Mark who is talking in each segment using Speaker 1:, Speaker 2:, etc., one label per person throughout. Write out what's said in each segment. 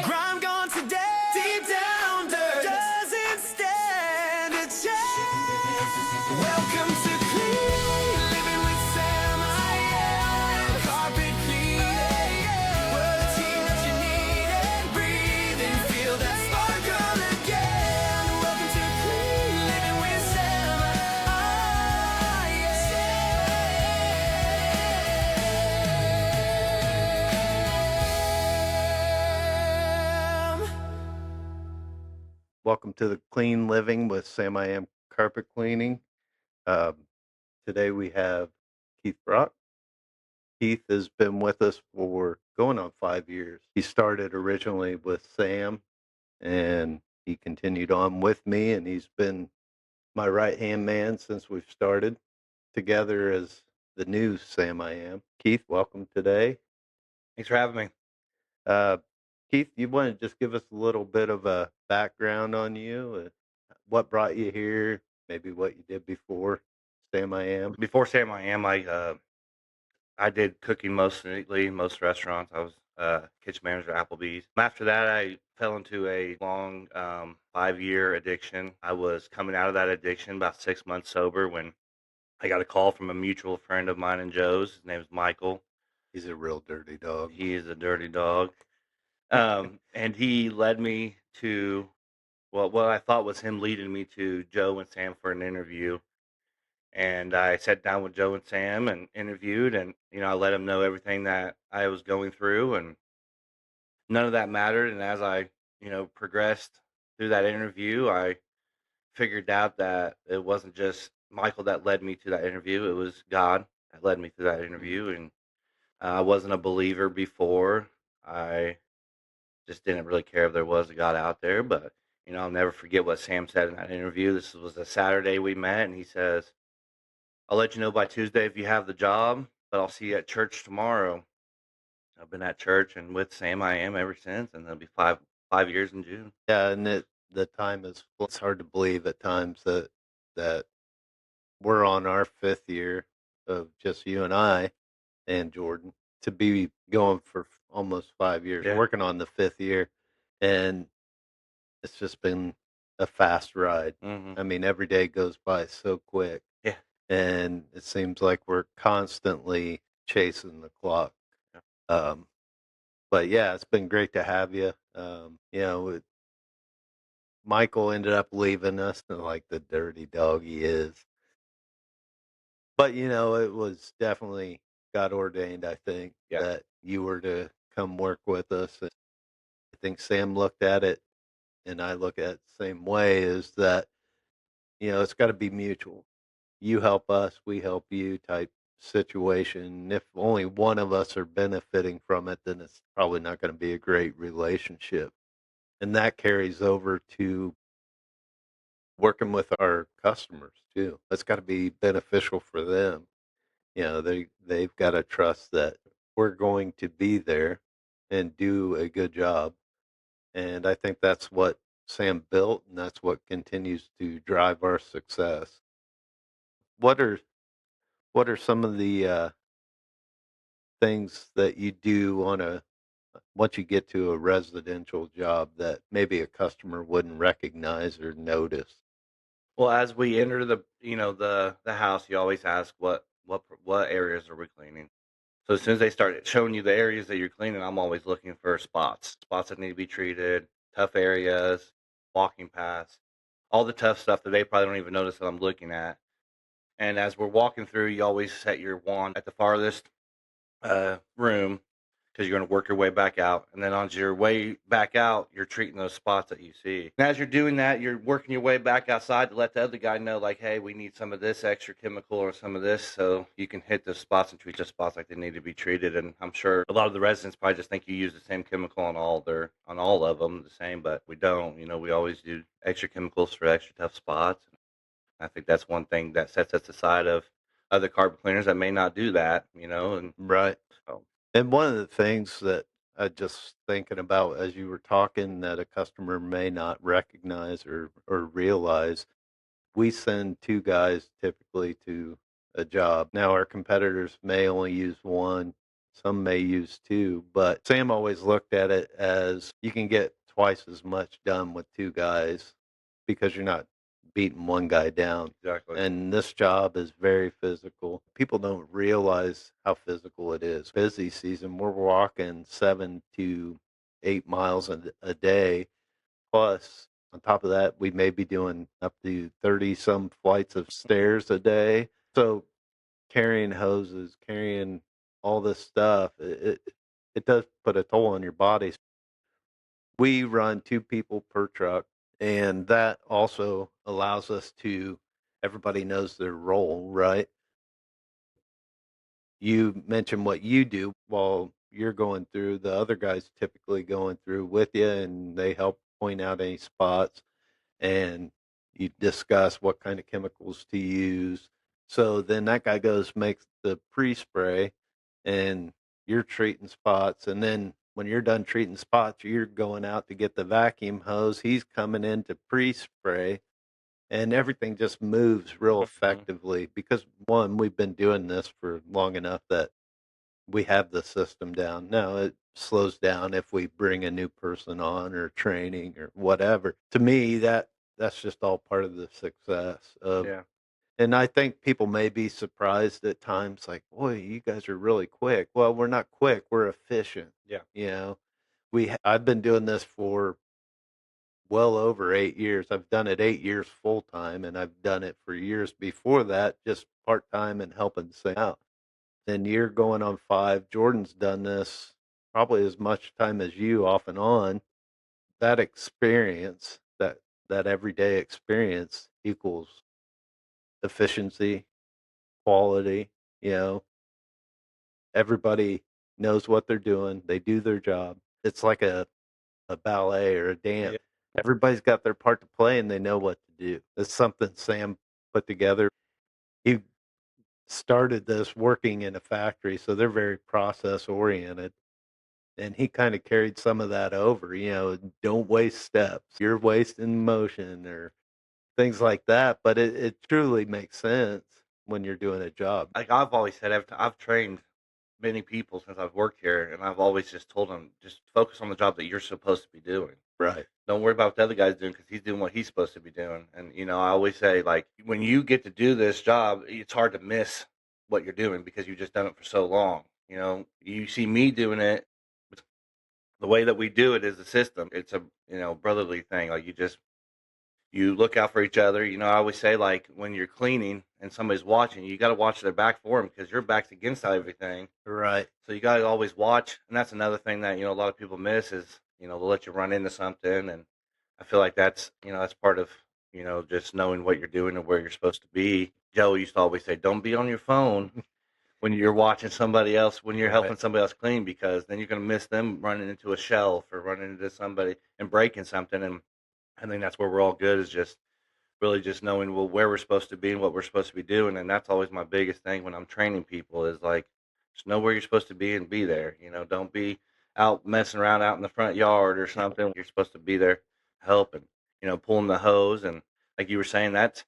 Speaker 1: Grime gone today. Deep down dirt doesn't stand a chance. Welcome to clean living with Sam. I am carpet cleaning. We're the team that you need and breathe and feel that sparkle again. Welcome to clean living with Sam.
Speaker 2: Welcome to the Clean Living with Sam I Am Carpet Cleaning. Um, Today we have Keith Brock. Keith has been with us for going on 5 years. He started originally with Sam and he continued on with me, and he's been my right hand man since we've started together as the new Sam I Am. Keith, welcome today.
Speaker 3: Thanks for having me.
Speaker 2: Uh, Keith, you want to just give us a little bit of a background on you? What brought you here? Maybe what you did before Sam I Am.
Speaker 3: Before Sam I Am, I did cooking mostly, most restaurants. I was kitchen manager at Applebee's. After that, I fell into a long 5-year addiction. I was coming out of that addiction about 6 months sober when I got a call from a mutual friend of mine and Joe's. His name's Michael.
Speaker 2: He's a real dirty dog.
Speaker 3: He is a dirty dog. And he led me to, well, what I thought was him leading me to Joe and Sam for an interview. And I sat down with Joe and Sam and interviewed, and I let them know everything that I was going through, and none of that mattered. And as I progressed through that interview, I figured out that it wasn't just Michael that led me to that interview; it was God that led me to that interview. And I wasn't a believer before. I just didn't really care if there was a God out there. But I'll never forget what Sam said in that interview. This was a Saturday we met, and he says, "I'll let you know by Tuesday if you have the job, but I'll see you at church tomorrow." I've been at church and with Sam I Am ever since, and it'll be five years in June.
Speaker 2: Yeah, and the time is, it's hard to believe at times that we're on our 5th year of just you and I and Jordan, to be going for almost 5 years,
Speaker 3: Yeah.
Speaker 2: working on the 5th year, and it's just been a fast ride.
Speaker 3: Hmm.
Speaker 2: I mean, every day goes by so quick.
Speaker 3: Yeah.
Speaker 2: And it seems like we're constantly chasing the clock.
Speaker 3: Yeah.
Speaker 2: Um, but yeah, it's been great to have you. Michael ended up leaving us, like the dirty dog he is. But it was definitely God ordained. I think
Speaker 3: Yeah.
Speaker 2: that you were to come work with us. And I think Sam looked at it, and I look at it the same way. Is that it's got to be mutual. You help us, we help you type situation. If only one of us are benefiting from it, then it's probably not going to be a great relationship. And that carries over to working with our customers too. That's got to be beneficial for them. They've got to trust that we're going to be there and do a good job. And I think that's what Sam built, and that's what continues to drive our success. What are what are some of the things that you do on a once you get to a residential job that maybe a customer wouldn't recognize or notice?
Speaker 3: Well, as we enter the house, you always ask what areas are we cleaning. So as soon as they start showing you the areas that you're cleaning, I'm always looking for spots that need to be treated, tough areas, walking paths, all the tough stuff that they probably don't even notice that I'm looking at. And as we're walking through, you always set your wand at the farthest room because you're going to work your way back out. And then on your way back out, you're treating those spots that you see. And as you're doing that, you're working your way back outside to let the other guy know, like, hey, we need some of this extra chemical or some of this, so you can hit those spots and treat those spots like they need to be treated. And I'm sure a lot of the residents probably just think you use the same chemical on all of them the same, but we don't. We always do extra chemicals for extra tough spots. I think that's one thing that sets us aside of other carpet cleaners that may not do that, and
Speaker 2: Right.
Speaker 3: so.
Speaker 2: And one of the things that I just thinking about as you were talking that a customer may not recognize or realize, we send two guys typically to a job. Now our competitors may only use one. Some may use 2, but Sam always looked at it as you can get twice as much done with 2 guys because you're not beating one guy down.
Speaker 3: Exactly.
Speaker 2: And this job is very physical. People don't realize how physical it is. Busy season, we're walking 7 to 8 miles a day. Plus, on top of that, we may be doing up to 30 some flights of stairs a day. So carrying hoses, carrying all this stuff, it does put a toll on your body. We run 2 people per truck, and that also allows us to everybody knows their role, right? You mentioned what you do while you're going through, the other guys typically going through with you, and they help point out any spots, and you discuss what kind of chemicals to use. So then that guy goes makes the pre-spray, and you're treating spots. And then when you're done treating spots, you're going out to get the vacuum hose. He's coming in to pre-spray, and everything just moves real
Speaker 3: Mhm.
Speaker 2: effectively because one, we've been doing this for long enough that we have the system down. Now it slows down if we bring a new person on or training or whatever. To me, that's just all part of the success of.
Speaker 3: Yeah.
Speaker 2: And I think people may be surprised at times, like, "Boy, you guys are really quick." Well, we're not quick; we're efficient.
Speaker 3: Yeah.
Speaker 2: You know, I've been doing this for well over 8 years. I've done it 8 years full time, and I've done it for years before that, just part time and helping Sam out. And you're going on 5. Jordan's done this probably as much time as you off and on. That experience, that everyday experience equals efficiency, quality, you know. Everybody knows what they're doing. They do their job. It's like a ballet or a dance.
Speaker 3: Yeah.
Speaker 2: Everybody's got their part to play and they know what to do. It's something Sam put together. He started this working in a factory, so they're very process oriented. And he kind of carried some of that over, don't waste steps. You're wasting motion or things like that. But it truly makes sense when you're doing a job.
Speaker 3: Like I've always said, I've trained many people since I've worked here, and I've always just told them, just focus on the job that you're supposed to be doing.
Speaker 2: Right.
Speaker 3: Don't worry about what the other guy's doing because he's doing what he's supposed to be doing. And I always say, like, when you get to do this job, it's hard to miss what you're doing because you've just done it for so long. You see me doing it. The way that we do it is a system. It's a brotherly thing. Like you look out for each other. I always say, like, when you're cleaning and somebody's watching, you got to watch their back for them because your back's against everything.
Speaker 2: Right.
Speaker 3: So you got to always watch. And that's another thing that, a lot of people miss is, they'll let you run into something. And I feel like that's part of, just knowing what you're doing and where you're supposed to be. Joe used to always say, don't be on your phone when you're watching somebody else, when you're helping
Speaker 2: Right.
Speaker 3: somebody else clean, because then you're going to miss them running into a shelf or running into somebody and breaking something. And I think that's where we're all good, is just really just knowing, well, where we're supposed to be and what we're supposed to be doing. And that's always my biggest thing when I'm training people, is like, just know where you're supposed to be and be there. Don't be out messing around out in the front yard or something. You're supposed to be there helping, pulling the hose. And like you were saying, that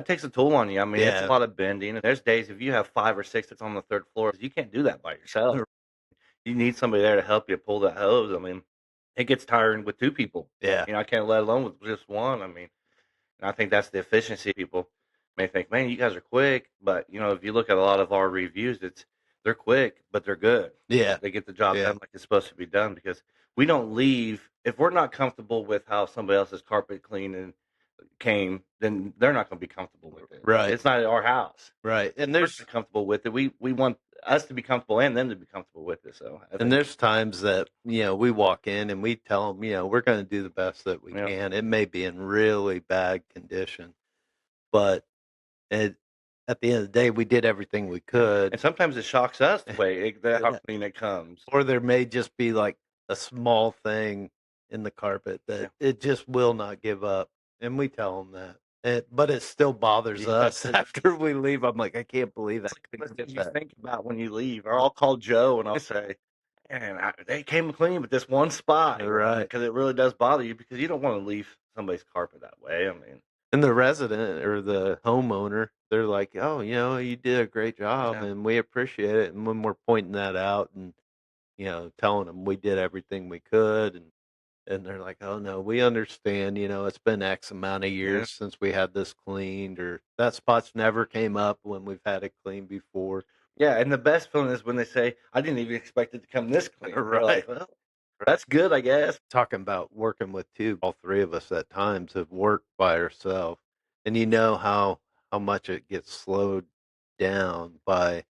Speaker 3: takes a toll on you. I mean, it's a
Speaker 2: Yeah.
Speaker 3: lot of bending. And there's days if you have 5 or 6 that's on the third floor, you can't do that by yourself. You need somebody there to help you pull that hose. I mean, it gets tiring with 2 people.
Speaker 2: Yeah.
Speaker 3: I can't let alone with just one. I mean, and I think that's the efficiency. People may think, man, you guys are quick. But, if you look at a lot of our reviews, they're quick, but they're good.
Speaker 2: Yeah.
Speaker 3: They get the job
Speaker 2: Yeah.
Speaker 3: done like it's supposed to be done, because we don't leave. If we're not comfortable with how somebody else's carpet cleaning came, then they're not going to be comfortable with it.
Speaker 2: Right.
Speaker 3: It's not our house.
Speaker 2: Right. And
Speaker 3: We're
Speaker 2: there's
Speaker 3: not comfortable with it. We want us to be comfortable and them to be comfortable with it. So I
Speaker 2: and
Speaker 3: think,
Speaker 2: there's times that, we walk in and we tell them, we're going to do the best that we
Speaker 3: yeah.
Speaker 2: can. It may be in really bad condition, but it, at the end of the day, we did everything we could.
Speaker 3: And sometimes it shocks us the way how
Speaker 2: Yeah.
Speaker 3: clean it comes.
Speaker 2: Or there may just be like a small thing in the carpet that
Speaker 3: Yeah.
Speaker 2: it just will not give up, and we tell them that. But it still bothers
Speaker 3: Yeah.
Speaker 2: us after we leave. I'm like, I can't believe that.
Speaker 3: It's like the things you think about when you leave. Or I'll call Joe and I'll say, man, they came clean, but this one spot,
Speaker 2: Right.
Speaker 3: because it really does bother you, because you don't want to leave somebody's carpet that way. I mean,
Speaker 2: And the resident or the homeowner, they're like, "Oh, you did a great job,
Speaker 3: Yeah.
Speaker 2: and we appreciate it." And when we're pointing that out and, telling them we did everything we could, and they're like, "Oh, no, we understand, it's been X amount of
Speaker 3: Yeah.
Speaker 2: years since we had this cleaned, or that spot's never came up when we've had it cleaned before."
Speaker 3: Yeah, and the best feeling is when they say, "I didn't even expect it to come this clean." You're
Speaker 2: Right.
Speaker 3: like, "Well, that's good, I guess."
Speaker 2: Talking about working with 2, all 3 of us at times have worked by ourselves, and you know how much it gets slowed down by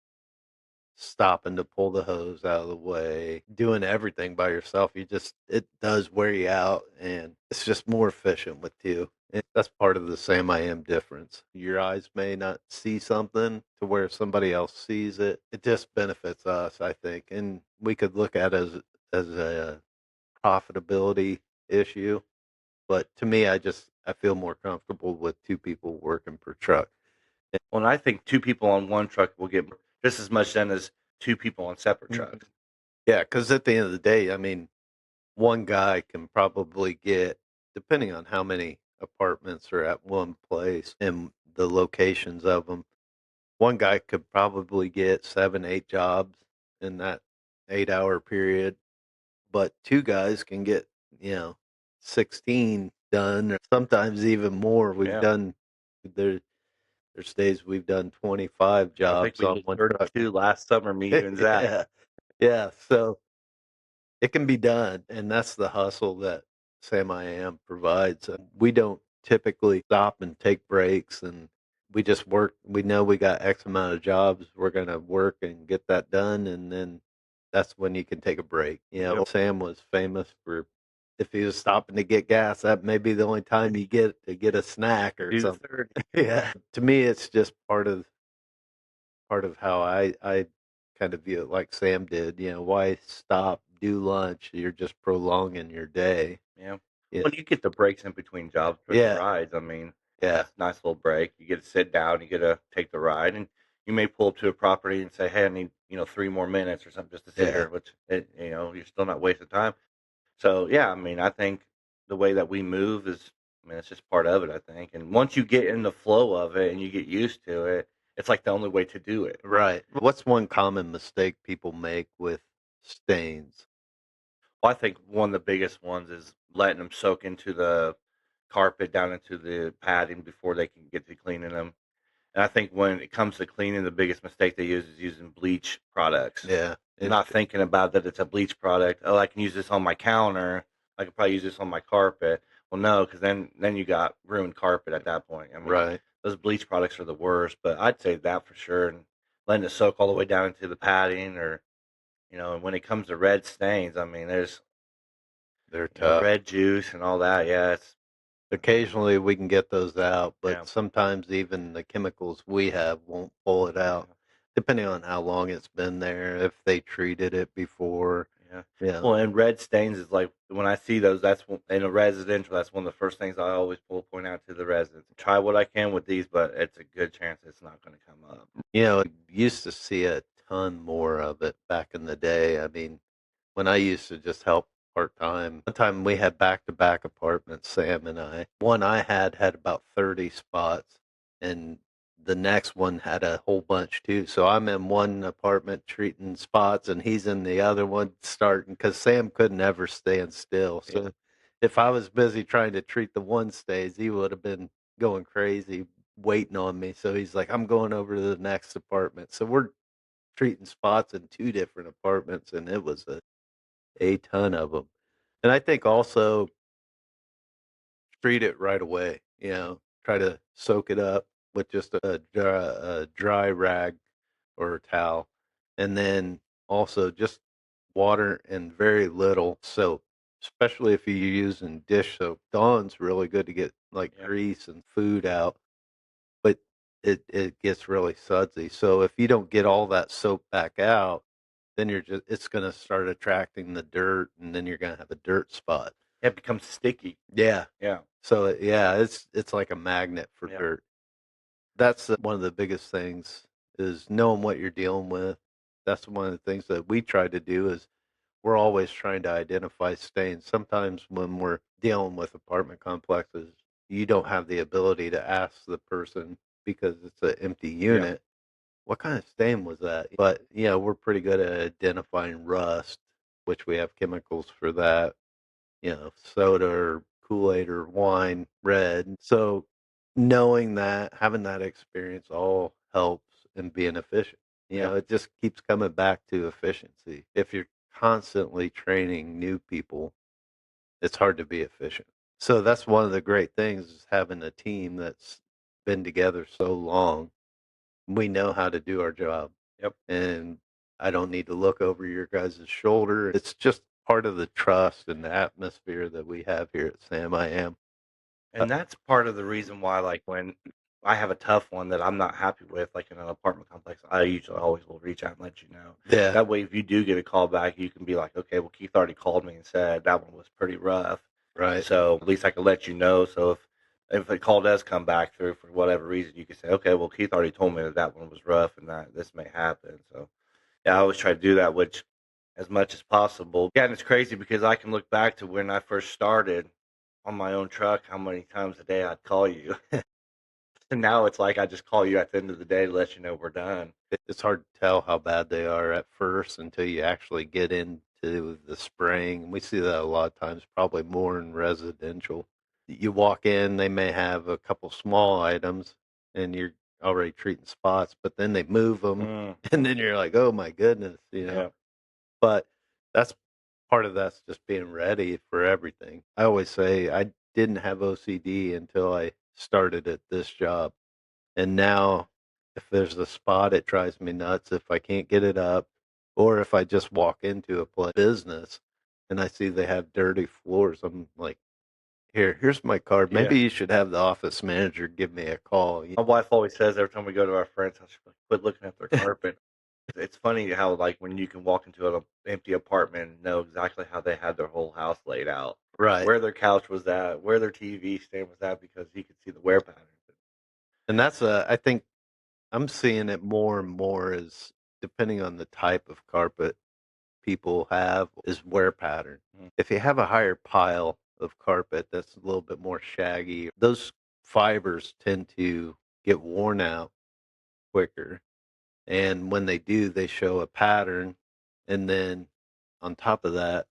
Speaker 2: stopping to pull the hose out of the way, doing everything by yourself. It does wear you out, and it's just more efficient with 2. And that's part of the Sam I Am difference. Your eyes may not see something to where somebody else sees it. It just benefits us, I think, and we could look at it as a profitability issue. But to me, I feel more comfortable with 2 people working per truck.
Speaker 3: Well, and I think 2 people on 1 truck will get just as much done as 2 people on separate
Speaker 2: Mhm.
Speaker 3: trucks.
Speaker 2: Yeah, because at the end of the day, I mean, one guy can probably get, depending on how many apartments are at one place and the locations of them, one guy could probably get 7, 8 jobs in that 8-hour period, but 2 guys can get, you know, 16 done, or sometimes even more. We've
Speaker 3: Yeah.
Speaker 2: done there there's days we've done 25
Speaker 3: I think
Speaker 2: jobs
Speaker 3: we
Speaker 2: on
Speaker 3: did
Speaker 2: one truck.
Speaker 3: 32 last summer, me, you, and Zach.
Speaker 2: Yeah. Yeah, so it can be done, and that's the hustle that Sam I Am provides. We don't typically stop and take breaks, and we just work. We know we got X amount of jobs. We're going to work and get that done, and then that's when you can take a break.
Speaker 3: Yep.
Speaker 2: Sam was famous for if he was stopping to get gas, that may be the only time you get to get a snack or
Speaker 3: Do the
Speaker 2: something.
Speaker 3: 30.
Speaker 2: Yeah, to me, it's just part of how I kind of view it like Sam did. Why stop, do lunch? You're just prolonging your day.
Speaker 3: Yeah.
Speaker 2: Yeah.
Speaker 3: Well, you get the breaks in between jobs for the
Speaker 2: Yeah.
Speaker 3: rides. I mean,
Speaker 2: Yeah.
Speaker 3: that's a nice little break. You get to sit down, you get to take the ride, and you may pull up to a property and say, "Hey, I need 3 more minutes or something just to sit
Speaker 2: Yeah.
Speaker 3: here," which you're still not wasting time. So yeah, I mean, I think the way that we move is, I mean, it's just part of it. I think, and once you get in the flow of it and you get used to it, it's like the only way to do it.
Speaker 2: Right. What's one common mistake people make with stains?
Speaker 3: Well, I think one of the biggest ones is letting them soak into the carpet down into the padding before they can get to cleaning them. And I think when it comes to cleaning, the biggest mistake they use is using bleach products,
Speaker 2: Yeah.
Speaker 3: not thinking about that it's a bleach product. Oh, I can use this on my counter. I could probably use this on my carpet. Well, no, because then you got ruined carpet at that point. I mean,
Speaker 2: Right.
Speaker 3: those bleach products are the worst. But I'd say that for sure, and letting it soak all the way down into the padding, or and when it comes to red stains, I mean, there's
Speaker 2: They're tough.
Speaker 3: red juice and all that. Yeah, it's
Speaker 2: Occasionally we can get those out,
Speaker 3: yeah,
Speaker 2: but sometimes even the chemicals we have won't pull it out,
Speaker 3: yeah.
Speaker 2: depending on how long it's been there, if they treated it before.
Speaker 3: Yeah.
Speaker 2: Yeah.
Speaker 3: Well, and red stains is like when I see those, in a residential, that's one of the first things I always point out to the residents. Try what I can with these, but it's a good chance it's not going to come up.
Speaker 2: Used to see a ton more of it back in the day. I mean, when I used to just help part time, one time we had back to back apartments, Sam and I. One I had about 30 spots, and the next one had a whole bunch too. So I'm in one apartment treating spots, and he's in the other one starting because Sam couldn't ever stand still.
Speaker 3: Yeah.
Speaker 2: So if I was busy trying to treat the one stays, he would have been going crazy waiting on me. So he's like, I'm going over to the next apartment. So we're treating spots in 2 different apartments, and it was a ton of them. And I think also treat it right away, try to soak it up with just a dry rag or a towel, and then also just water and very little soap, especially if you're using dish soap. Dawn's really good to get, like,
Speaker 3: Yeah.
Speaker 2: grease and food out, but it gets really sudsy. So if you don't get all that soap back out, then it's gonna start attracting the dirt, and then you're gonna have a dirt spot.
Speaker 3: It becomes sticky.
Speaker 2: Yeah.
Speaker 3: Yeah.
Speaker 2: So, yeah, it's like a magnet for
Speaker 3: Yeah.
Speaker 2: dirt. That's one of the biggest things is knowing what you're dealing with. That's one of the things that we try to do is we're always trying to identify stains. Sometimes when we're dealing with apartment complexes, you don't have the ability to ask the person because it's an empty
Speaker 3: Yeah.
Speaker 2: unit, what kind of stain was that? But yeah, we're pretty good at identifying rust, which we have chemicals for that. Soda or Kool-Aid or wine, red. So knowing that, having that experience all helps in being efficient.
Speaker 3: Yeah.
Speaker 2: It just keeps coming back to efficiency. If you're constantly training new people, it's hard to be efficient. So that's one of the great things is having a team that's been together so long. We know how to do our job,
Speaker 3: Yep.
Speaker 2: and I don't need to look over your guys' shoulder. It's just part of the trust and the atmosphere that we have here at Sam I Am. Uh,
Speaker 3: And that's part of the reason why, like, when I have a tough one that I'm not happy with, like in an apartment complex, I usually always will reach out and let you know.
Speaker 2: yeah,
Speaker 3: That way, if you do get a call back, you can be like, okay, well, Keith already called me and said that one was pretty rough.
Speaker 2: right.
Speaker 3: So at least I can let you know. So if a call does come back through for whatever reason, you can say, okay, well, Keith already told me that that one was rough and that this may happen. So yeah, I always try to do that, which as much as possible. Yeah, and it's crazy because I can look back to when I first started on my own truck, how many times a day I'd call you. And now it's like I just call you at the end of the day to let you know we're done.
Speaker 2: It's hard to tell how bad they are at first until you actually get into the spraying. We see that a lot of times, probably more in residential. You walk in, they may have a couple small items, and you're already treating spots, but then they move them,
Speaker 3: Mm,
Speaker 2: and then you're like, oh my goodness.
Speaker 3: yeah,
Speaker 2: But that's part of that's just being ready for everything. I always say I didn't have OCD until I started at this job. And now if there's a spot, it drives me nuts if I can't get it up or if I just walk into a business and I see they have dirty floors. I'm like, here's my card.
Speaker 3: yeah.
Speaker 2: Maybe you should have the office manager give me a call.
Speaker 3: My wife always says every time we go to our friends' house, she's like, quit looking at their carpet. It's funny how, like, when you can walk into an empty apartment and know exactly how they had their whole house laid out,
Speaker 2: Right.
Speaker 3: where their couch was at, where their TV stand was at, because you can see the wear patterns.
Speaker 2: And I think I'm seeing it more and more as depending on the type of carpet people have is wear pattern.
Speaker 3: Mhm.
Speaker 2: If you have a higher pile of carpet that's a little bit more shaggy, those fibers tend to get worn out quicker. And when they do, they show a pattern. And then on top of that,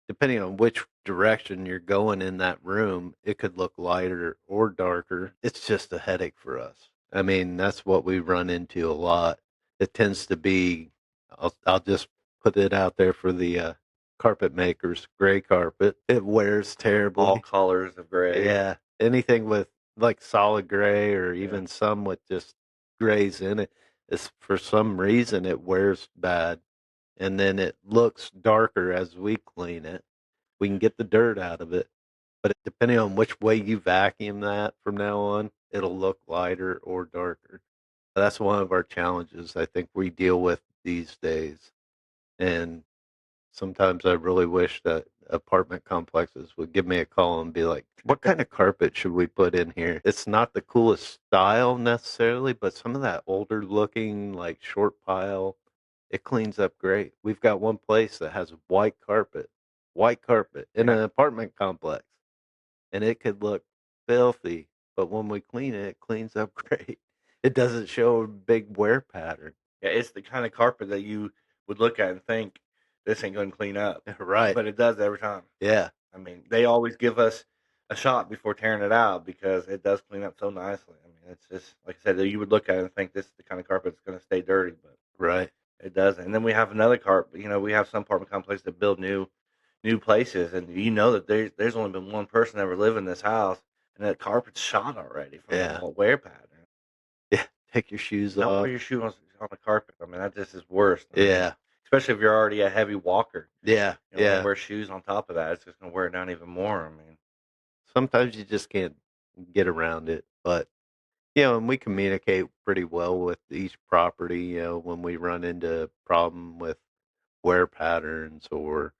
Speaker 2: depending on which direction you're going in that room, it could look lighter or darker. It's just a headache for us. I mean, that's what we run into a lot. It tends to be, I'll just put it out there for the carpet makers, gray carpet. It wears
Speaker 3: All
Speaker 2: terribly.
Speaker 3: colors of gray.
Speaker 2: Yeah. Anything with like solid gray or
Speaker 3: Yeah.
Speaker 2: even some with just grays in it is for some reason it wears bad and then it looks darker as we clean it. We can get the dirt out of it, but depending on which way you vacuum that from now on, it'll look lighter or darker. That's one of our challenges I think we deal with these days. And sometimes I really wish that apartment complexes would give me a call and be like, what kind of carpet should we put in here? It's not the coolest style necessarily, but some of that older looking, like short pile, it cleans up great. We've got one place that has white carpet in
Speaker 3: Yeah.
Speaker 2: an apartment complex, and it could look filthy, but when we clean it, it cleans up great. It doesn't show a big wear pattern.
Speaker 3: Yeah, it's the kind of carpet that you would look at and think this ain't going to clean up,
Speaker 2: Right.
Speaker 3: but it does every time.
Speaker 2: Yeah.
Speaker 3: I mean, they always give us a shot before tearing it out because it does clean up so nicely. I mean, it's just like I said, you would look at it and think this is the kind of carpet that's going to stay dirty, but
Speaker 2: Right.
Speaker 3: it doesn't. And then we have another carpet. We have some apartment complexes that build new places, and you know that there's only been one person ever live in this house, and that carpet's shot already from the
Speaker 2: Yeah.
Speaker 3: wear pattern.
Speaker 2: Yeah. Take your shoes
Speaker 3: Don't
Speaker 2: off.
Speaker 3: wear your shoe on the carpet. I mean, that just is worse. I mean,
Speaker 2: Yeah.
Speaker 3: especially if you're already a heavy walker.
Speaker 2: Yeah.
Speaker 3: You don't want to
Speaker 2: Yeah.
Speaker 3: wear shoes on top of that. It's just going to wear it down even more. I mean,
Speaker 2: Sometimes you just can't get around it, but and we communicate pretty well with each property, when we run into a problem with wear patterns or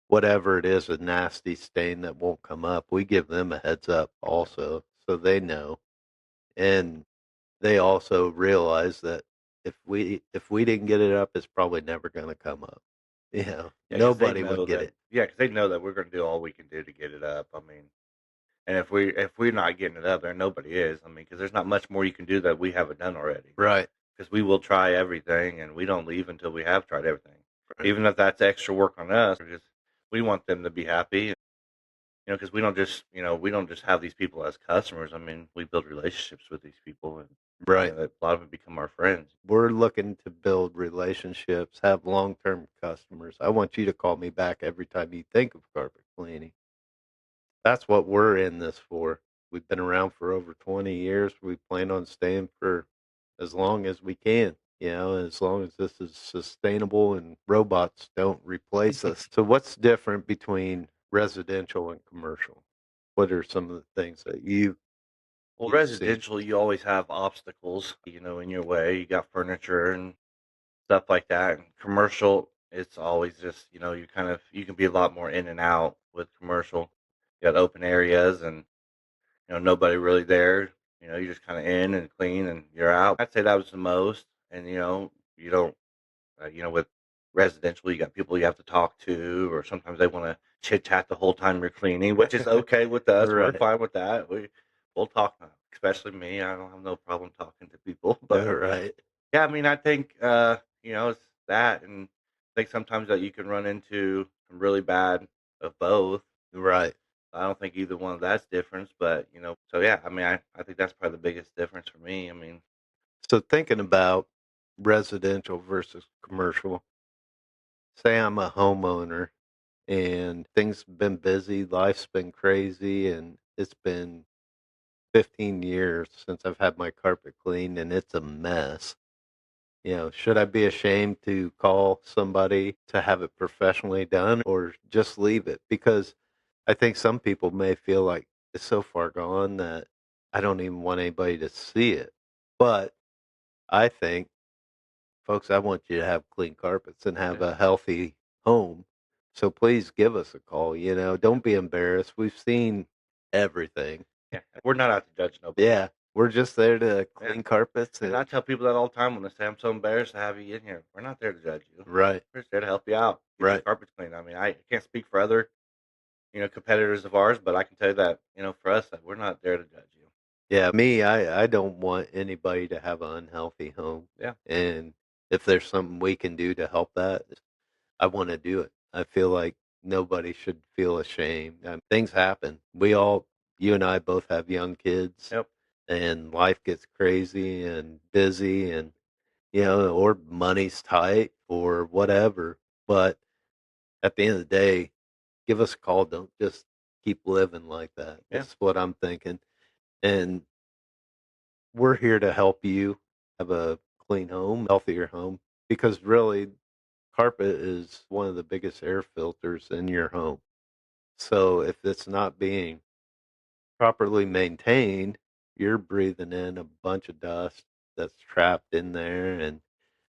Speaker 2: whatever it is, a nasty stain that won't come up, we give them a heads up
Speaker 3: yeah,
Speaker 2: also so they know. And they also realize that if we didn't get it up, it's probably never going to come up.
Speaker 3: yeah, because they
Speaker 2: Nobody would
Speaker 3: know
Speaker 2: get
Speaker 3: that.
Speaker 2: it.
Speaker 3: Yeah, because they know that we're going to do all we can do to get it up. I mean, And if we're not getting it up there, nobody is. I mean, because there's not much more you can do that we haven't done already.
Speaker 2: Right.
Speaker 3: Because we will try everything, and we don't leave until we have tried everything.
Speaker 2: Right.
Speaker 3: Even if that's extra work on us, we want them to be happy. Because we don't just have these people as customers. I mean, we build relationships with these people, and
Speaker 2: Right.
Speaker 3: a lot of them become our friends.
Speaker 2: We're looking to build relationships, have long-term customers. I want you to call me back every time you think of carpet cleaning. That's what we're in this for. We've been around for over 20 years. We plan on staying for as long as we can, as long as this is sustainable and robots don't replace us. So, what's different between residential and commercial? What are some of the things that
Speaker 3: Well,
Speaker 2: you see?
Speaker 3: residential, you always have obstacles, in your way. You got furniture and stuff like that. And commercial, it's always just, you can be a lot more in and out with commercial. You got open areas and, nobody really there. You're just kind of in and clean and you're out. I'd say that was the most. And, you don't, with residential, you got people you have to talk to, or sometimes they want to chit chat the whole time you're cleaning, which is okay with us. We're
Speaker 2: Right.
Speaker 3: fine with that. We'll talk, especially me. I don't have no problem talking to people. But
Speaker 2: Right.
Speaker 3: yeah, I mean, I think it's that, and I think sometimes that you can run into some really bad of both.
Speaker 2: Right.
Speaker 3: I don't think either one of that's difference, but so yeah, I mean, I think that's probably the biggest difference for me. I mean,
Speaker 2: So, thinking about residential versus commercial, say I'm a homeowner and things have been busy, life's been crazy, and it's been 15 years since I've had my carpet cleaned and it's a mess. Should I be ashamed to call somebody to have it professionally done or just leave it? Because I think some people may feel like it's so far gone that I don't even want anybody to see it. But I think, folks, I want you to have clean carpets and have
Speaker 3: yeah,
Speaker 2: a healthy home. So please give us a call. Don't be embarrassed. We've seen everything.
Speaker 3: yeah, we're not out to judge nobody.
Speaker 2: Yeah, we're just there to
Speaker 3: Yeah.
Speaker 2: clean carpets
Speaker 3: And I
Speaker 2: and
Speaker 3: tell people that all the time when they say, "I'm so embarrassed to have you in here." We're not there to judge you.
Speaker 2: right,
Speaker 3: We're just there to help you out, get your
Speaker 2: right.
Speaker 3: carpets clean. I mean, I can't speak for other, competitors of ours, but I can tell you that, for us, that we're not there to judge you.
Speaker 2: Yeah, me, I don't want anybody to have an unhealthy home.
Speaker 3: Yeah.
Speaker 2: And if there's something we can do to help that, I want to do it. I feel like nobody should feel ashamed. Things happen. You and I both have young kids,
Speaker 3: Yep.
Speaker 2: and life gets crazy and busy, and or money's tight or whatever. But at the end of the day, give us a call. Don't just keep living like that.
Speaker 3: Yeah.
Speaker 2: That's what I'm thinking. And we're here to help you have a clean home, healthier home, because really carpet is one of the biggest air filters in your home. So if it's not being properly maintained, you're breathing in a bunch of dust that's trapped in there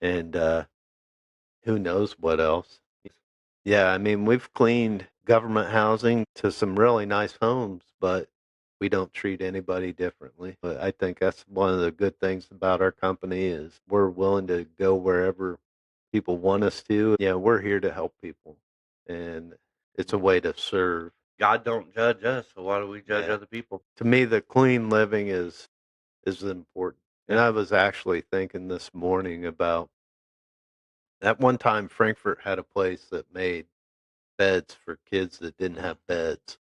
Speaker 2: and who knows what else. Yeah, I mean, we've cleaned government housing to some really nice homes, but we don't treat anybody differently. But I think that's one of the good things about our company is we're willing to go wherever people want us to. Yeah, we're here to help people, and it's a way to serve.
Speaker 3: God don't judge us, so why do we judge
Speaker 2: Yeah.
Speaker 3: other people?
Speaker 2: To me, the clean living is important. And
Speaker 3: Yeah.
Speaker 2: I was actually thinking this morning about at one time Frankfurt had a place that made beds for kids that didn't
Speaker 3: Mhm.
Speaker 2: have beds.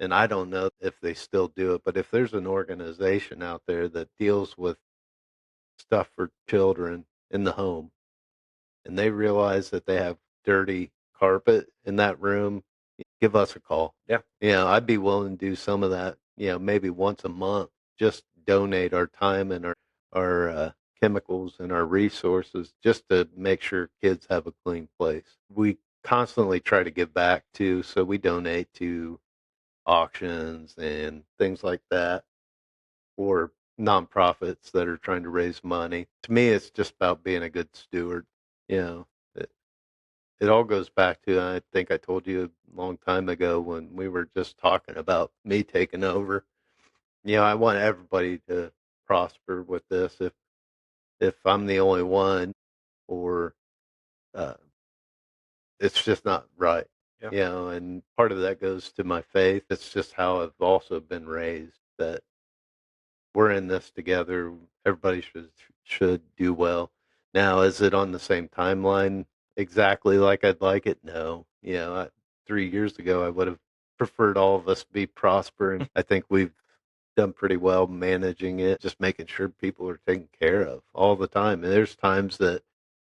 Speaker 2: And I don't know if they still do it, but if there's an organization out there that deals with stuff for children in the home and they realize that they have dirty carpet in that room, give us a call.
Speaker 3: Yeah.
Speaker 2: I'd be willing to do some of that, maybe once a month, just donate our time and our chemicals and our resources just to make sure kids have a clean place. We constantly try to give back too, so we donate to auctions and things like that or nonprofits that are trying to raise money. To me, it's just about being a good steward. It, it all goes back to, I think I told you a long time ago when we were just talking about me taking over. I want everybody to prosper with this. If I'm the only one, or uh, it's just not right.
Speaker 3: Yeah.
Speaker 2: and part of that goes to my faith. It's just how I've also been raised that we're in this together. Everybody should do well. Now, is it on the same timeline exactly like I'd like it? No. 3 years ago, I would have preferred all of us be prospering. I think we've done pretty well managing it, just making sure people are taken care of all the time. And there's times that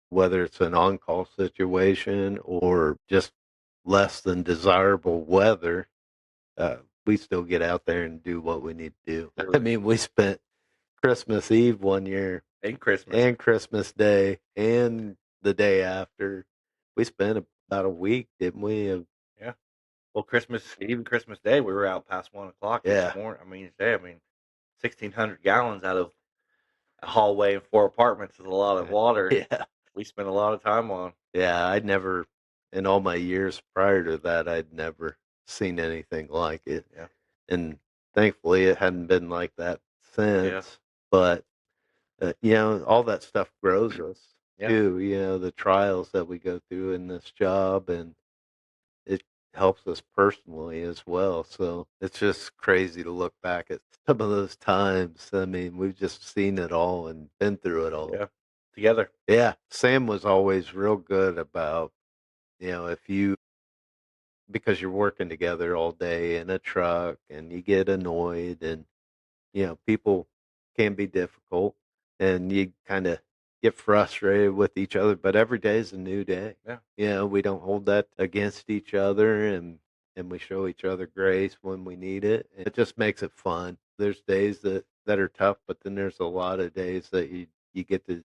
Speaker 2: whether it's an on-call situation or just less than desirable weather, uh, we still get out there and do what we need to do. I mean, we spent Christmas Eve one year
Speaker 3: And Christmas.
Speaker 2: and Christmas Day and the day after. We spent about a week, didn't we?
Speaker 3: Yeah. Well, Christmas Eve and Christmas Day, we were out past 1 o'clock each
Speaker 2: Yeah.
Speaker 3: morning. I mean, each day. I mean, 1,600 gallons out of a hallway and 4 apartments is a lot of water.
Speaker 2: Yeah.
Speaker 3: We spent a lot of time on.
Speaker 2: Yeah. I'd never, in all my years prior to that, I'd never seen anything like it.
Speaker 3: Yeah.
Speaker 2: And thankfully, it hadn't been like that
Speaker 3: Yeah.
Speaker 2: since. But, all that stuff grows us
Speaker 3: Yeah.
Speaker 2: too, the trials that we go through in this job. And it helps us personally as well. So it's just crazy to look back at some of those times. I mean, we've just seen it all and been through it all.
Speaker 3: Yeah. Together.
Speaker 2: Yeah. Sam was always real good about, if you, because you're working together all day in a truck and you get annoyed and, people can be difficult and you kind of get frustrated with each other, but every day is a new day.
Speaker 3: Yeah.
Speaker 2: We don't hold that against each other and we show each other grace when we need it. It just makes it fun. There's days that are tough, but then there's a lot of days that you get to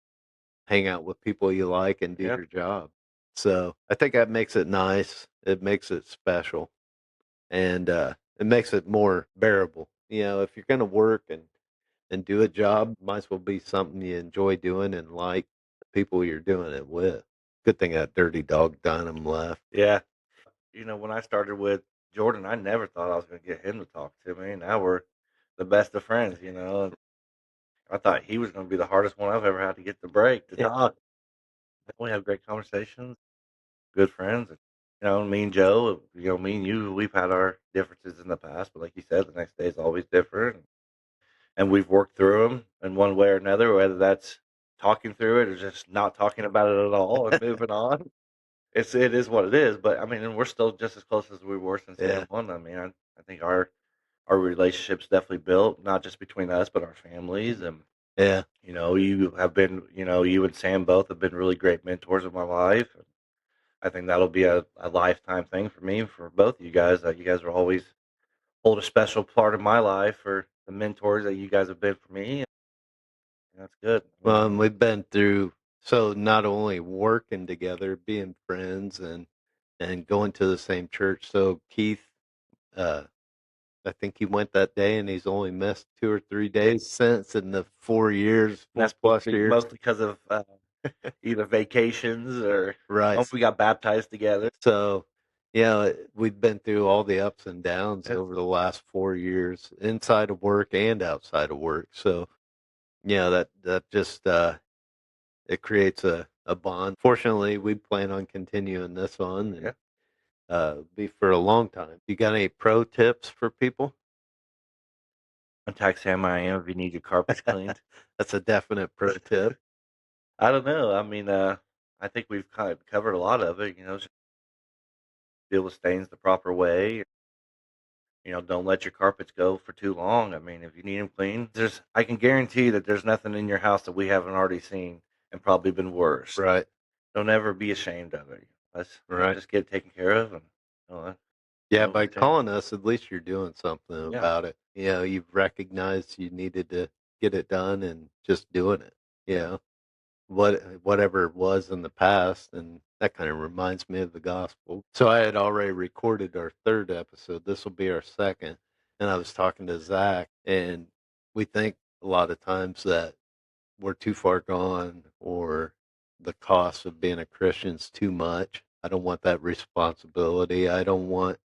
Speaker 2: hang out with people you like and do
Speaker 3: Yeah.
Speaker 2: your job. So I think that makes it nice. It makes it special and it makes it more bearable. If you're going to work and do a job, might as well be something you enjoy doing and like the people you're doing it with. Good thing that dirty dog Dunham left.
Speaker 3: Yeah. When I started with Jordan, I never thought I was going to get him to talk to me. Now we're the best of friends. I thought he was going to be the hardest one I've ever had to get the break to
Speaker 2: Yeah.
Speaker 3: talk. We have great conversations, good friends. Me and Joe, me and you, we've had our differences in the past, but like you said, the next day is always different. And we've worked through them in one way or another, whether that's talking through it or just not talking about it at all and moving on. It is what it is. But I mean, and we're still just as close as we were since day
Speaker 2: Yeah.
Speaker 3: one. I mean, I think our relationship's definitely built, not just between us, but our families. And
Speaker 2: Yeah.
Speaker 3: you and Sam both have been really great mentors in my life. I think that'll be a lifetime thing for me, for both of you guys. You guys will always hold a special part of my life for the mentors that you guys have been for me. And that's good.
Speaker 2: Well, and we've been through so not only working together, being friends and going to the same church. So Keith, uh, I think he went that day and he's only missed 2 or 3 days since in the 4 years,
Speaker 3: And that's
Speaker 2: 4 plus years.
Speaker 3: mostly because of either vacations or
Speaker 2: Right.
Speaker 3: we got baptized together.
Speaker 2: So, we've been through all the ups and downs
Speaker 3: Yeah.
Speaker 2: over the last 4 years, inside of work and outside of work. So, that just it creates a bond. Fortunately, we plan on continuing this on and
Speaker 3: Yeah.
Speaker 2: be for a long time. You got any pro tips for people?
Speaker 3: Contact Sam I am if you need your carpets cleaned.
Speaker 2: That's a definite pro tip.
Speaker 3: I don't know. I mean, I think we've kind of covered a lot of it. Just deal with stains the proper way. Don't let your carpets go for too long. I mean, if you need them clean, I can guarantee that there's nothing in your house that we haven't already seen and probably been worse.
Speaker 2: Right.
Speaker 3: Don't ever be ashamed of it. Let's
Speaker 2: Right.
Speaker 3: just get it taken care of. And
Speaker 2: Yeah,
Speaker 3: don't
Speaker 2: by
Speaker 3: understand.
Speaker 2: calling us, at least you're doing something
Speaker 3: Yeah.
Speaker 2: about it. You've recognized you needed to get it done and just doing it.
Speaker 3: Yeah.
Speaker 2: Whatever it was in the past, and that kind of reminds me of the gospel. So I had already recorded our third episode. This will be our second, and I was talking to Zach, and we think a lot of times that we're too far gone or the cost of being a Christian's too much. I don't want that responsibility. I don't want,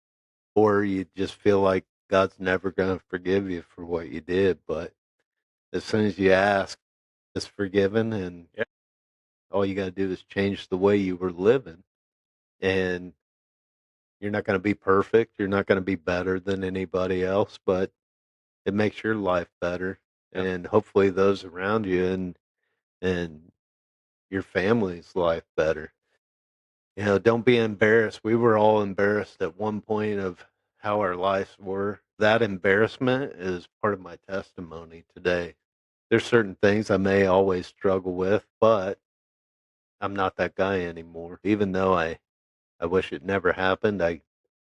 Speaker 2: or you just feel like God's never going to forgive you for what you did. But as soon as you ask, it's forgiven, and
Speaker 3: Yeah.
Speaker 2: all you got to do is change the way you were living. And You're not gonna be perfect, you're not gonna be better than anybody else, but it makes your life better
Speaker 3: Yep.
Speaker 2: and hopefully those around you and your family's life better. Don't be embarrassed. We were all embarrassed at one point of how our lives were. That embarrassment is part of my testimony today. There's certain things I may always struggle with, but I'm not that guy anymore. Even though I wish it never happened,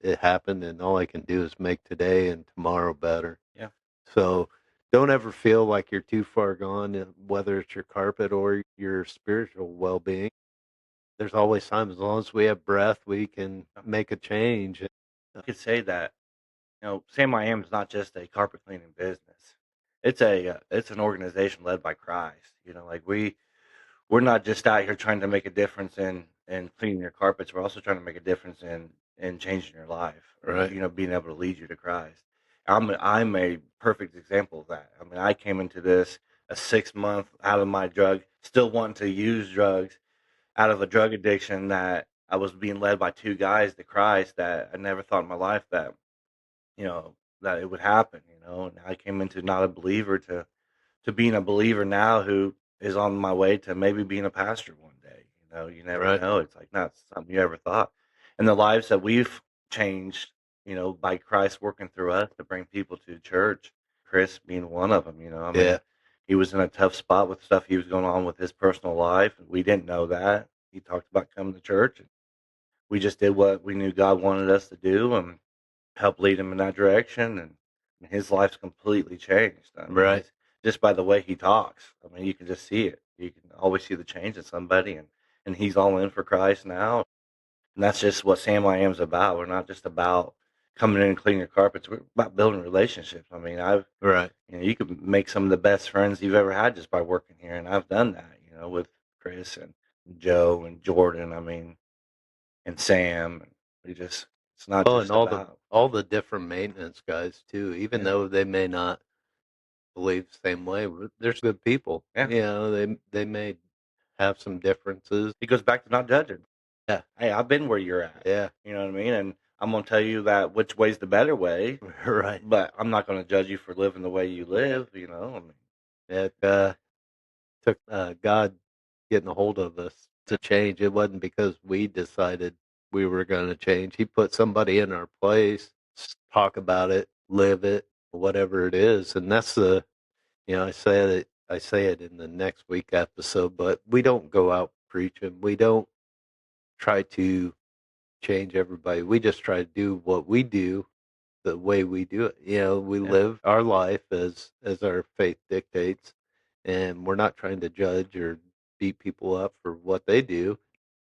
Speaker 2: it happened and all I can do is make today and tomorrow better.
Speaker 3: Yeah.
Speaker 2: So don't ever feel like you're too far gone, whether it's your carpet or your spiritual well being. There's always time. As long as we have breath, we can
Speaker 3: Yeah.
Speaker 2: make a change.
Speaker 3: You could say that, Sam I Am is not just a carpet cleaning business. It's an organization led by Christ. Like we're not just out here trying to make a difference in cleaning your carpets. We're also trying to make a difference in changing your life and
Speaker 2: Right.
Speaker 3: being able to lead you to Christ. I'm a perfect example of that. I mean, I came into this a 6 month out of my drug, still wanting to use drugs, out of a drug addiction that I was being led by two guys to Christ that I never thought in my life you know that it would happen. And I came into not a believer to being a believer now who is on my way to maybe being a pastor one day. You never
Speaker 2: Right.
Speaker 3: know. It's like not something you ever thought. And the lives that we've changed, by Christ working through us to bring people to church, Chris being one of them, I mean,
Speaker 2: Yeah.
Speaker 3: he was in a tough spot with stuff he was going on with his personal life. We didn't know that. He talked about coming to church, and we just did what we knew God wanted us to do and help lead him in that direction. And his life's completely changed. I mean,
Speaker 2: Right.
Speaker 3: just by the way he talks. I mean, you can just see it. You can always see the change in somebody, and he's all in for Christ now. And that's just what Sam I Am's about. We're not just about coming in and cleaning your carpets. We're about building relationships. I mean,
Speaker 2: Right.
Speaker 3: you could make some of the best friends you've ever had just by working here, and I've done that. With Chris and Joe and Jordan. I mean, and Sam. We just it's not
Speaker 2: Oh, and
Speaker 3: just about
Speaker 2: all the different maintenance guys too, even
Speaker 3: yeah,
Speaker 2: though they may not believe the same way, there's good people.
Speaker 3: yeah.
Speaker 2: They may have some differences.
Speaker 3: It goes back to not judging.
Speaker 2: Yeah.
Speaker 3: Hey, I've been where you're at.
Speaker 2: Yeah.
Speaker 3: You know what I mean? And I'm gonna tell you that which way's the better way,
Speaker 2: Right.
Speaker 3: but I'm not gonna judge you for living the way you live. I mean,
Speaker 2: It took God getting a hold of us to change. It wasn't because we decided we were going to change. He put somebody in our place, talk about it, live it, whatever it is, and that's I say it in the next week episode, but we don't go out preaching. We don't try to change everybody. We just try to do what we do the way we do it. We
Speaker 3: yeah,
Speaker 2: live our life as our faith dictates, and we're not trying to judge or beat people up for what they do.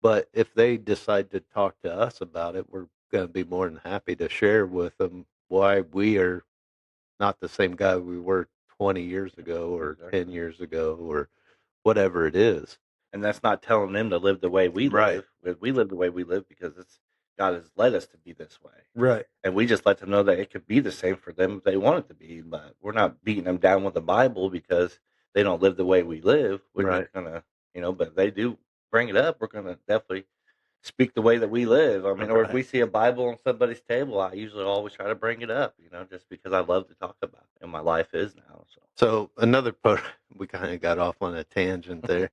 Speaker 2: But if they decide to talk to us about it, we're going to be more than happy to share with them why we are not the same guy we were 20 years ago or 10
Speaker 3: exactly.
Speaker 2: years ago or whatever it is.
Speaker 3: And that's not telling them to live the way we
Speaker 2: Right.
Speaker 3: live. We live the way we live because it's God has led us to be this way.
Speaker 2: Right.
Speaker 3: And we just let them know that it could be the same for them if they want it to be. But we're not beating them down with the Bible because they don't live the way we live. We're
Speaker 2: Right.
Speaker 3: just gonna, but if they do bring it up, we're gonna definitely speak the way that we live. I mean, or if
Speaker 2: Right.
Speaker 3: we see a Bible on somebody's table, I usually always try to bring it up, just because I love to talk about it, and my life is now. So
Speaker 2: So we kind of got off on a tangent there.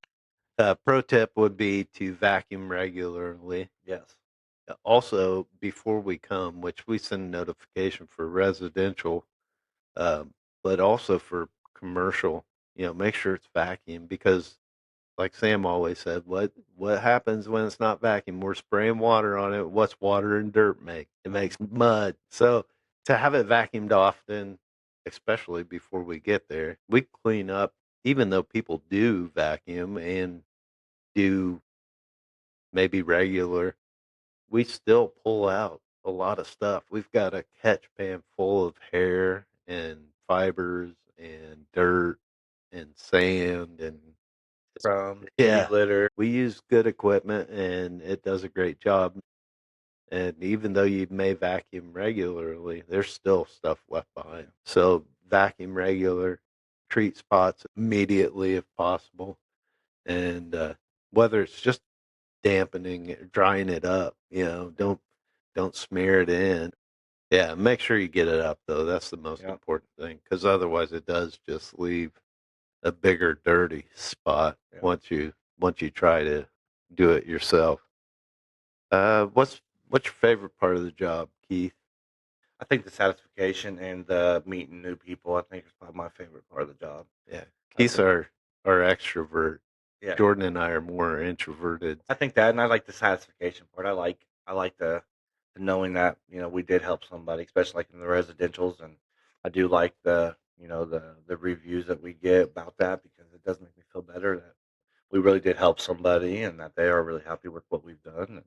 Speaker 2: Pro tip would be to vacuum regularly.
Speaker 3: yes,
Speaker 2: Also, before we come, which we send notification for residential, um, but also for commercial, make sure it's vacuum because, like Sam always said, what happens when it's not vacuum? We're spraying water on it. What's water and dirt make? It makes mud. So to have it vacuumed often, especially before we get there, we clean up. Even though people do vacuum and do maybe regular, we still pull out a lot of stuff. We've got a catch pan full of hair and fibers and dirt and sand and
Speaker 3: from kitty
Speaker 2: yeah,
Speaker 3: litter.
Speaker 2: we use good equipment and it does a great job. And even though you may vacuum regularly, there's still stuff left behind. So vacuum regular, treat spots immediately if possible. And whether it's just dampening it, drying it up, don't. Don't smear it in. Yeah, make sure you get it up though. That's the most
Speaker 3: Yeah.
Speaker 2: important thing because otherwise it does just leave a bigger dirty spot
Speaker 3: Yeah.
Speaker 2: once you try to do it yourself. What's your favorite part of the job, Keith?
Speaker 3: I think the satisfaction and the meeting new people, I think is probably my favorite part of the job.
Speaker 2: Yeah,
Speaker 3: I
Speaker 2: Keith's
Speaker 3: think,
Speaker 2: our extrovert.
Speaker 3: yeah,
Speaker 2: Jordan and I are more introverted.
Speaker 3: I think that, and I like the satisfaction part. I like the knowing that we did help somebody, especially like in the residentials, and I do like the reviews that we get about that because it does make me feel better that we really did help somebody and that they are really happy with what we've done. And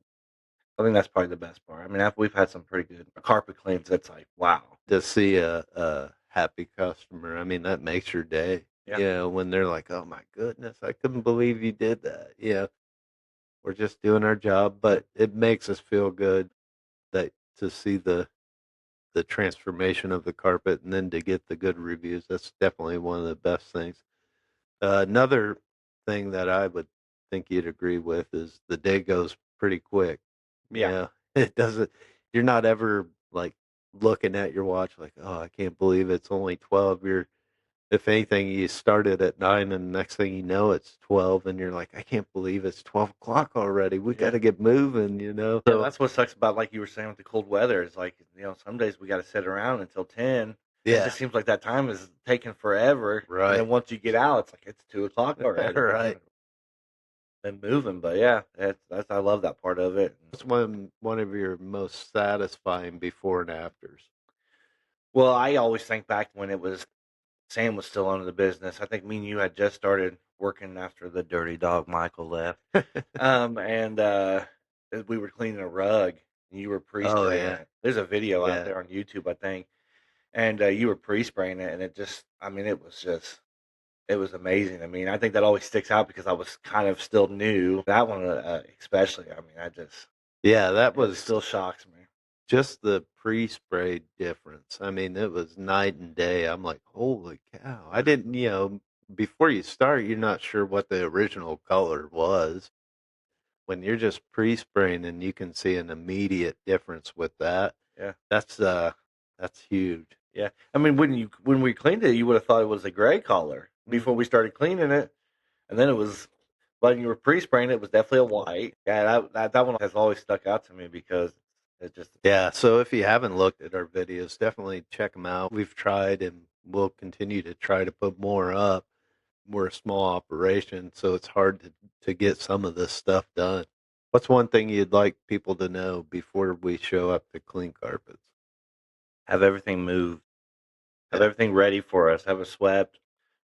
Speaker 3: I think that's probably the best part. I mean, after we've had some pretty good carpet cleans, it's like wow,
Speaker 2: To see a happy customer, I mean, that makes your day.
Speaker 3: yeah,
Speaker 2: When they're like, "Oh my goodness, I couldn't believe you did that." We're just doing our job, but it makes us feel good that to see the transformation of the carpet and then to get the good reviews. That's definitely one of the best things. Another thing that I would think you'd agree with is the day goes pretty quick.
Speaker 3: yeah.
Speaker 2: It doesn't. You're not ever like looking at your watch like, oh, I can't believe it's only 12. If anything, you started at 9, and the next thing you know, it's 12, and you're like, I can't believe it's 12 o'clock already. We got
Speaker 3: Yeah.
Speaker 2: to get moving.
Speaker 3: Yeah,
Speaker 2: So
Speaker 3: that's what sucks about like you were saying with the cold weather. It's like some days we got to sit around until 10. And it
Speaker 2: yeah,
Speaker 3: just seems like that time is taking forever. And
Speaker 2: right,
Speaker 3: then once you get out, it's like it's 2 o'clock already. We
Speaker 2: right.
Speaker 3: haven't been moving, but yeah, that's I love that part of it.
Speaker 2: What's one of your most satisfying before and afters?
Speaker 3: Well, I always think back when it was Sam was still under the business. I think me and you had just started working after the dirty dog Michael left. And we were cleaning a rug and you were
Speaker 2: Oh
Speaker 3: pre-spraying
Speaker 2: yeah,
Speaker 3: it. There's a video out
Speaker 2: yeah,
Speaker 3: there on YouTube, I think, and you were pre-spraying it, and I mean, it was amazing. I mean, I think that always sticks out because I was kind of still new. That one, especially. I mean,
Speaker 2: yeah. That
Speaker 3: it
Speaker 2: was
Speaker 3: still shocks me.
Speaker 2: just the pre-spray difference. I mean, it was night and day. I'm like, holy cow! I didn't, before you start, you're not sure what the original color was. When you're just pre-spraying and you can see an immediate difference with that,
Speaker 3: Yeah,
Speaker 2: that's huge.
Speaker 3: yeah. I mean, when we cleaned it, you would have thought it was a gray color
Speaker 2: Mm.
Speaker 3: before we started cleaning it, and then it was. When you were pre-spraying it, was definitely a white. Yeah, that one has always stuck out to me because it just
Speaker 2: Yeah, so if you haven't looked at our videos, definitely check them out. We've tried and we'll continue to try to put more up. We're a small operation, so it's hard to get some of this stuff done. What's one thing you'd like people to know before we show up to clean carpets?
Speaker 3: have everything moved. Have
Speaker 2: Yeah,
Speaker 3: everything ready for us. Have it swept.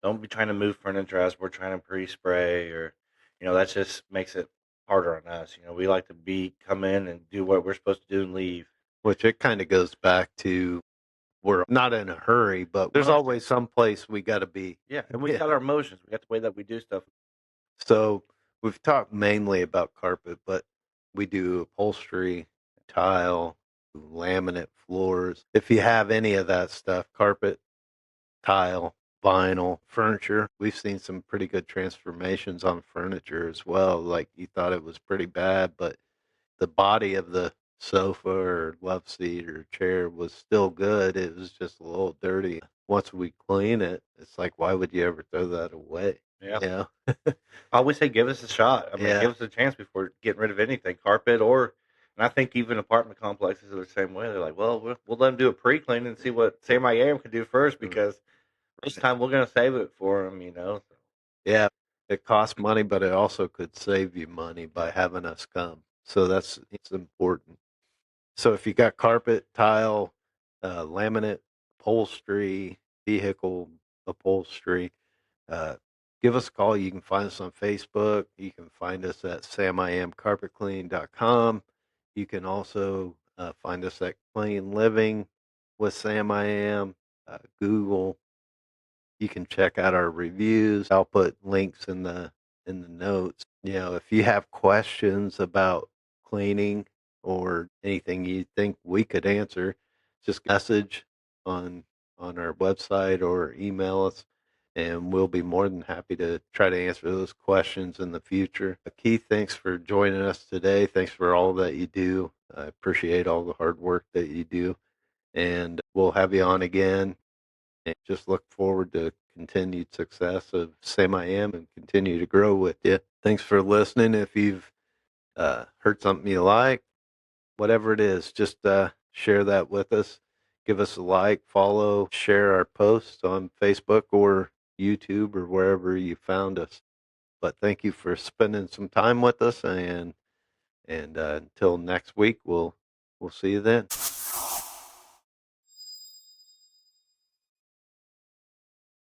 Speaker 3: Don't be trying to move furniture as we're trying to pre-spray or, that just makes it harder on us. We like to come in and do what we're supposed to do and leave.
Speaker 2: which it kind of goes back to we're not in a hurry, but there's
Speaker 3: Motion.
Speaker 2: always some place we got to be.
Speaker 3: Yeah, and we got
Speaker 2: Yeah.
Speaker 3: our emotions. We got the way that we do stuff.
Speaker 2: So we've talked mainly about carpet, but we do upholstery, tile, laminate floors. If you have any of that stuff, carpet, tile, vinyl, furniture, we've seen some pretty good transformations on furniture as well. Like you thought it was pretty bad, but the body of the sofa or love seat or chair was still good. It was just a little dirty. Once we clean it, it's like, why would you ever throw that away?
Speaker 3: Yeah.
Speaker 2: Yeah.
Speaker 3: I always say give us a shot. I mean,
Speaker 2: Yeah.
Speaker 3: give us a chance before getting rid of anything, carpet and I think even apartment complexes are the same way. They're like, well, we'll let them do a pre-clean and see what Sam I Am can do first because this time we're going to save it for them.
Speaker 2: Yeah, it costs money, but it also could save you money by
Speaker 3: Yeah.
Speaker 2: having us come. So it's important. So if you got carpet, tile, laminate, upholstery, vehicle upholstery, uh, give us a call. You can find us on Facebook. You can find us at samiamcarpetclean.com. You can also find us at Clean Living with Sam I Am, Google. You can check out our reviews. I'll put links in the notes. If you have questions about cleaning or anything you think we could answer, just message on on our website or email us, and we'll be more than happy to try to answer those questions in the future. Keith, thanks for joining us today. Thanks for all that you do. I appreciate all the hard work that you do, and we'll have you on again. And just look forward to continued success of Sam I Am and continue to grow with you. Thanks for listening. If you've heard something you like, whatever it is, just share that with us. Give us a like, follow, share our posts on Facebook or YouTube or wherever you found us. But thank you for spending some time with us, and until next week, we'll see you then.